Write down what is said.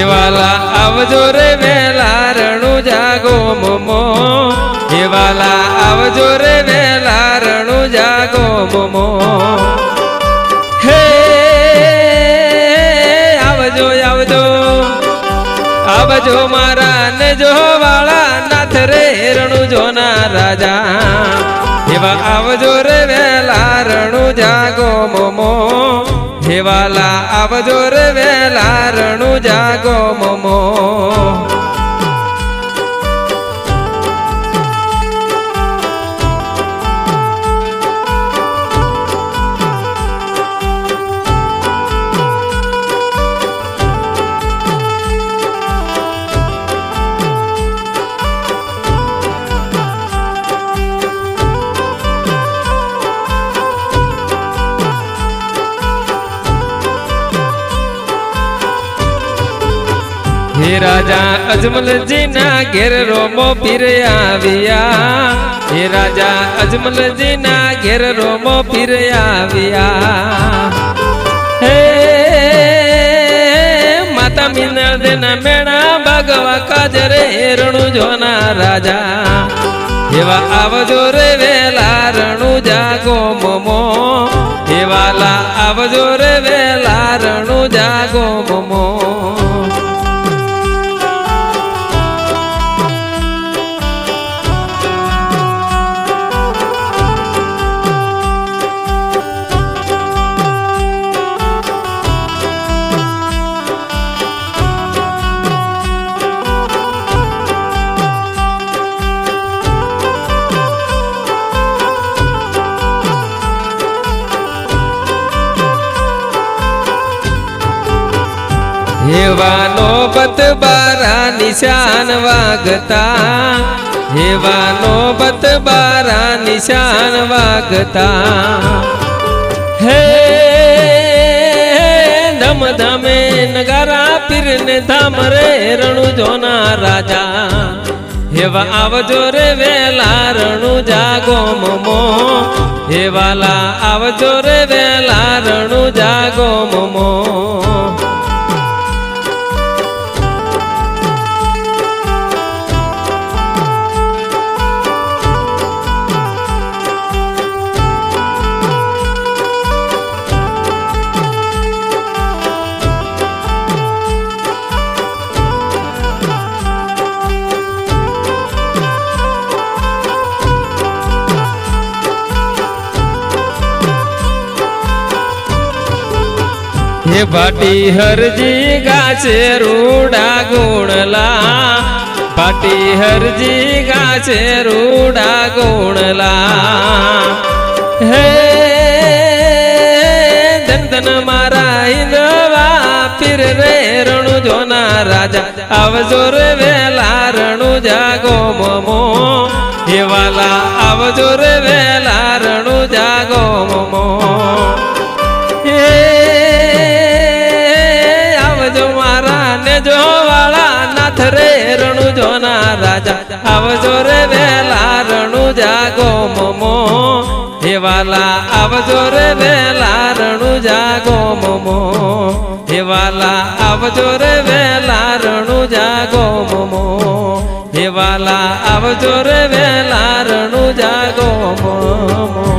વાલા આવજો રે વેલા રણું જાગો મોમો હે વાલા આવજો રે વેલા રણું જાગો મોમો હે આવજો આવજો આવજો મારા ને જો વાળા નાથ રે રણું જોના રાજા એવા આવજો રે વેલા રણું જાગો મોમો હે વાલા આવજો રે વેલા રણું જાગો મોમો હે રાજા અજમલજી ના ઘેર રોમો પીર આવ્યા હે રાજા અજમલજી ના ઘેર રોમો પીર આવ્યા હે માતા મિનળ દેના મેણા ભાગવા કાજરે રણું જોના રાજા એવા આવજો રે વેલા રણું જાગો મોમો હે વાલા આવજો રે વેલા રણું જાગો મોમો હેવાનો બતબારા નિશાન વાગતા હેવાનો બતબારા નિશાન વાગતા હે ધમ ધમે નગારા પીરને ધામ રે રણું જોના રાજા હેવા આવજો રે વેલા રણું જાગો મોમો હે વાલા આવજો રે વેલા રણું જાગો મોમો હે ભાટી હરજી ગાશે રૂડા ગુણલા ભાટી હરજી ગાશે રૂડા ગુણલા હે ધન ધન મારા હિંદવા પીર રે રણું જોના રાજા આવજો રે વેલા રણું જાગો મોમો હે વાલા આવજો રે વેલા રણું જાગો મોમો જો વાળા નાથ રે રણું જોના રાજા આવજો રે વેલા રણું જાગો મોમો હે વાલા આવજો રે વેલા રણું જાગો મોમો હે વાલા આવજો રે વેલા રણું જાગો મોમો હે વાલા આવજો રે વેલા રણું જાગો મોમો